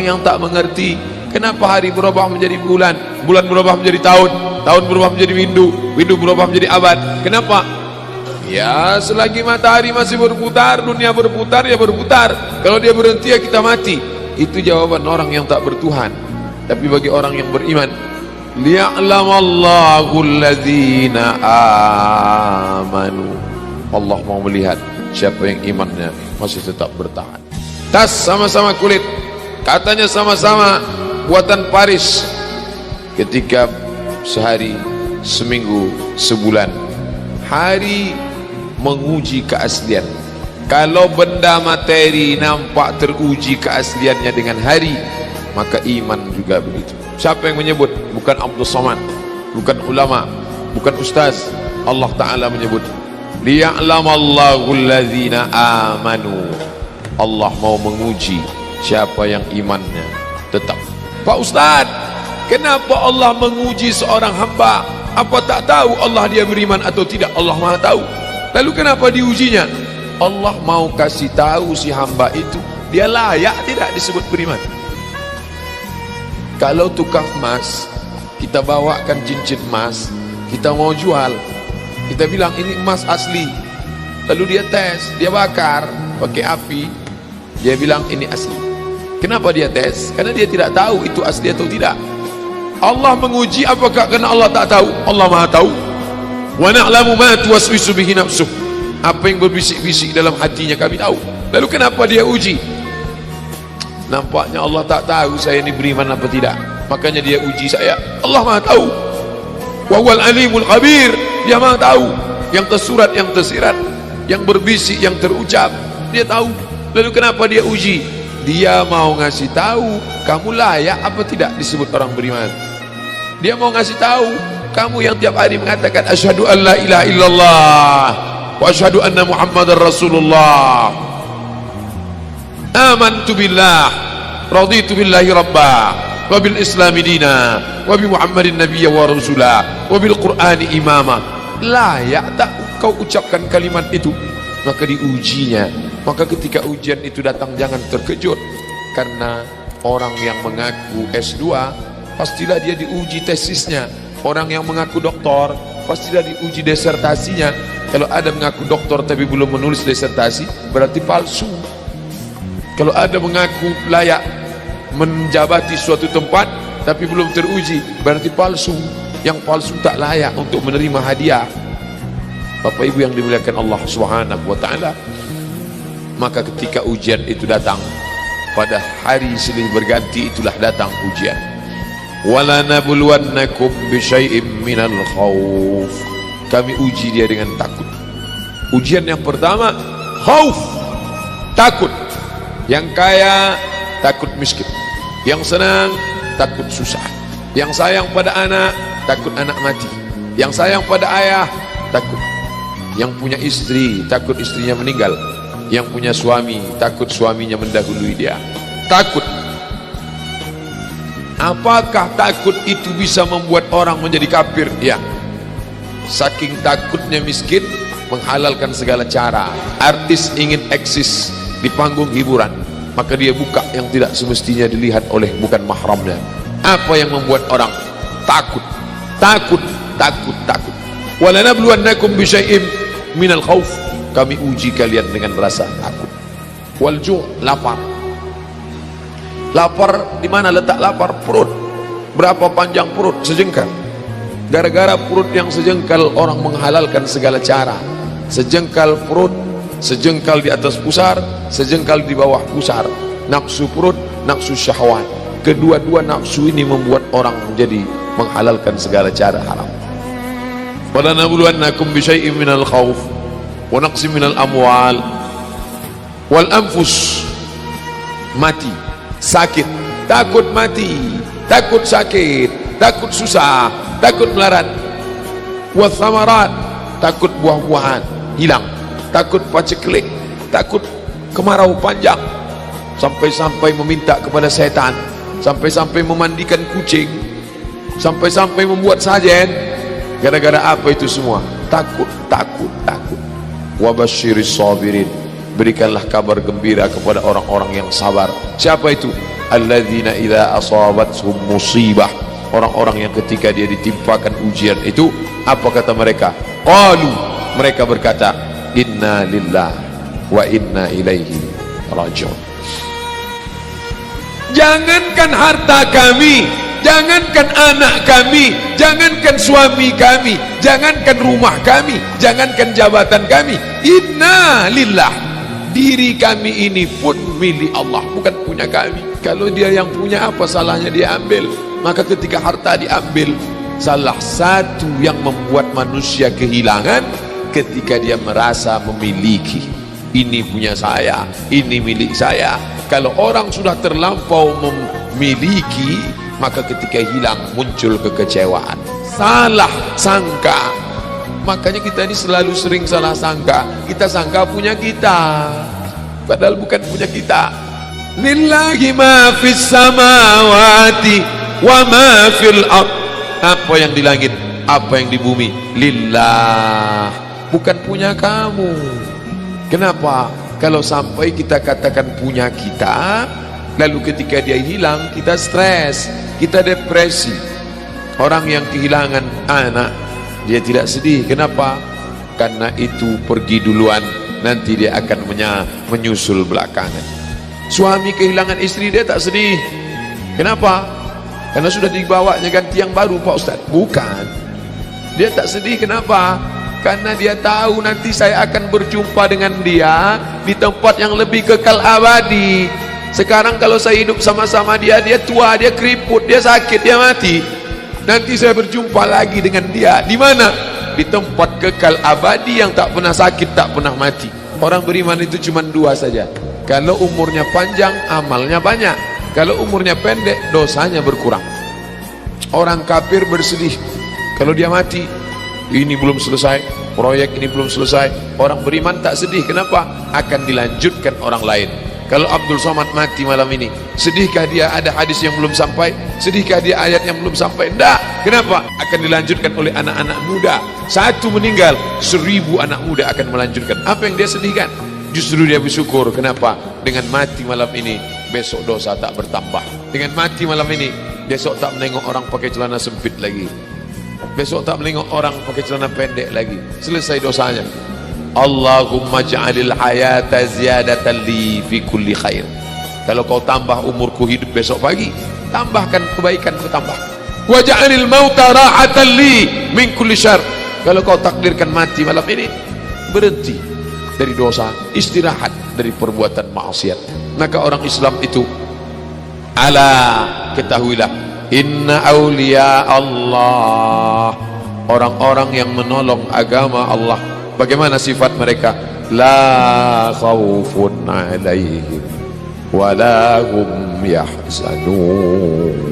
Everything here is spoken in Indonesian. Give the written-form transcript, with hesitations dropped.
yang tak mengerti. Kenapa hari berubah menjadi bulan, bulan berubah menjadi tahun, tahun berubah menjadi windu, windu berubah menjadi abad? Kenapa? Ya, selagi matahari masih berputar, dunia berputar, ya berputar. Kalau dia berhenti, ya kita mati. Itu jawaban orang yang tak bertuhan. Tapi bagi orang yang beriman, liya'lamallahu alladzina amanu. Allah mau melihat siapa yang imannya masih tetap bertahan. Tas sama-sama kulit, katanya sama-sama buatan Paris. Ketika sehari, seminggu, sebulan, hari menguji keaslian. Kalau benda materi nampak teruji keasliannya dengan hari, maka iman juga begitu. Siapa yang menyebut? Bukan Abdul Somad, bukan ulama, bukan ustaz. Allah Ta'ala menyebut, liya'lamallahu alladzina amanu. Allah mau menguji siapa yang imannya tetap. Pak Ustaz, kenapa Allah menguji seorang hamba? Apa tak tahu Allah dia beriman atau tidak? Allah Maha tahu. Lalu kenapa diujinya? Allah mau kasih tahu si hamba itu dia layak tidak disebut beriman. Kalau tukang emas, kita bawakan cincin emas, kita mau jual, kita bilang ini emas asli, lalu dia tes, dia bakar pakai api, dia bilang ini asli. Kenapa dia tes? Karena dia tidak tahu itu asli atau tidak. Allah menguji apakah karena Allah tak tahu? Allah Maha tahu. Wa na'lamu ma tuwaswisu bihi nafsuh. Apa yang berbisik-bisik dalam hatinya kami tahu. Lalu kenapa dia uji? Nampaknya Allah tak tahu saya ini beriman apa tidak, makanya dia uji saya. Allah Maha tahu. Wa huwal alimul khabir. Dia Maha tahu yang tersurat, yang tersirat, yang berbisik, yang terucap, dia tahu. Lalu kenapa dia uji? Dia mau ngasih tahu kamu layak apa tidak disebut orang beriman. Dia mau ngasih tahu kamu yang tiap hari mengatakan asyhadu an la ilaha illallah wa asyhadu anna muhammadar rasulullah, amantu billah, raditu billahi rabba, wa bil islami dina, wa bi muhammadin nabiyya wa rasulah, wa bil qur'ani imama. Layak tak kau ucapkan kalimat itu? Maka diujinya. Maka ketika ujian itu datang, jangan terkejut, karena orang yang mengaku S2 pastilah dia diuji tesisnya. Orang yang mengaku doktor pastilah diuji disertasinya. Kalau ada mengaku doktor tapi belum menulis disertasi, berarti palsu. Kalau ada mengaku layak menjabati suatu tempat tapi belum teruji, berarti palsu. Yang palsu tak layak untuk menerima hadiah. Bapak Ibu yang dimuliakan Allah Subhanahu wa taala, maka ketika ujian itu datang, pada hari silih berganti itulah datang ujian. Wala nabluwannakum bisyai'im minal khauf. Kami uji dia dengan takut. Ujian yang pertama, khauf, takut. Yang kaya takut miskin, yang senang takut susah, yang sayang pada anak takut anak mati, yang sayang pada ayah takut, yang punya istri takut istrinya meninggal, yang punya suami takut suaminya mendahului dia. Takut. Apakah takut itu bisa membuat orang menjadi kafir? Ya. Saking takutnya miskin, menghalalkan segala cara. Artis ingin eksis di panggung hiburan, maka dia buka yang tidak semestinya dilihat oleh bukan mahramnya. Apa yang membuat orang takut? Takut, takut, takut. Walanabluwannakum bisyai'im minal khauf. Kami uji kalian dengan rasa takut. Wal ju', lapar. Lapar, di mana letak lapar? Perut. Berapa panjang perut? Sejengkal. Gara-gara perut yang sejengkal, orang menghalalkan segala cara. Sejengkal perut, sejengkal di atas pusar, sejengkal di bawah pusar. Nafsu perut, nafsu syahwat. Kedua-dua nafsu ini membuat orang menjadi menghalalkan segala cara haram. Walanabluwannakum bisyai'im minal khauf wa naqsim minal amwal wal anfus. Mati, sakit, takut mati, takut sakit, takut susah, takut melarat. Wa thamarat, takut buah-buahan hilang, takut paceklik, takut kemarau panjang, sampai-sampai meminta kepada setan, sampai-sampai memandikan kucing, sampai-sampai membuat sajen. Gara-gara apa itu semua? Takut, takut, takut. Wa basyiris sabirin. Berikanlah kabar gembira kepada orang-orang yang sabar. Siapa itu? alladzina idza asabathum musibah, orang-orang yang ketika dia ditimpakan ujian itu, apa kata mereka? Qalu, mereka berkata, inna lillah wa inna ilaihi rajiun. Jangankan harta kami, jangankan anak kami, jangankan suami kami, jangankan rumah kami, jangankan jabatan kami, inna lillah, diri kami ini pun milik Allah, bukan punya kami. Kalau dia yang punya, apa salahnya dia ambil? Maka ketika harta diambil, salah satu yang membuat manusia kehilangan ketika dia merasa memiliki, ini punya saya, ini milik saya. Kalau orang sudah terlampau memiliki, maka ketika hilang muncul kekecewaan, salah sangka. Makanya kita ini selalu sering salah sangka. Kita sangka punya kita, padahal bukan punya kita. Lillahi ma fis samawati wa ma fil ard. Apa yang di langit, apa yang di bumi, lillah, bukan punya kamu. Kenapa? Kalau sampai kita katakan punya kita, lalu ketika dia hilang, kita stres, kita depresi. Orang yang kehilangan anak, dia tidak sedih. Kenapa? Karena itu pergi duluan, nanti dia akan menyusul belakangan. Suami kehilangan istri, dia tak sedih. Kenapa? Karena sudah dibawanya ganti yang baru, Pak Ustaz. Bukan, dia tak sedih. Kenapa? Karena dia tahu nanti saya akan berjumpa dengan dia di tempat yang lebih kekal abadi. Sekarang kalau saya hidup sama-sama dia, dia tua, dia keriput, dia sakit, dia mati. Nanti saya berjumpa lagi dengan dia. Di mana? Di tempat kekal abadi yang tak pernah sakit, tak pernah mati. Orang beriman itu cuma dua saja. Kalau umurnya panjang, amalnya banyak. Kalau umurnya pendek, dosanya berkurang. Orang kafir bersedih kalau dia mati, ini belum selesai, proyek ini belum selesai. Orang beriman tak sedih. Kenapa? Akan dilanjutkan orang lain. Kalau Abdul Somad mati malam ini, sedihkah dia ada hadis yang belum sampai? Sedihkah dia ayat yang belum sampai? Tidak. Kenapa? Akan dilanjutkan oleh anak-anak muda. Satu meninggal, 1000 anak muda akan melanjutkan. Apa yang dia sedihkan? Justru dia bersyukur. Kenapa? Dengan mati malam ini, besok dosa tak bertambah. Dengan mati malam ini, besok tak menengok orang pakai celana sempit lagi. Besok tak menengok orang pakai celana pendek lagi. Selesai dosanya. Allahumma ja'alil hayata ziyadatan li fi kulli khair. Kalau kau tambah umurku hidup besok pagi, tambahkan kebaikan bertambah. Wa ja'alil mauta rahatan li min kulli syarr. Kalau kau takdirkan mati malam ini, berhenti dari dosa, istirahat dari perbuatan maksiat. Maka orang Islam itu, ala, ketahuilah, inna awliya Allah, orang-orang yang menolong agama Allah, bagaimana sifat mereka? La khawfun alaihim wa la hum yahzanun.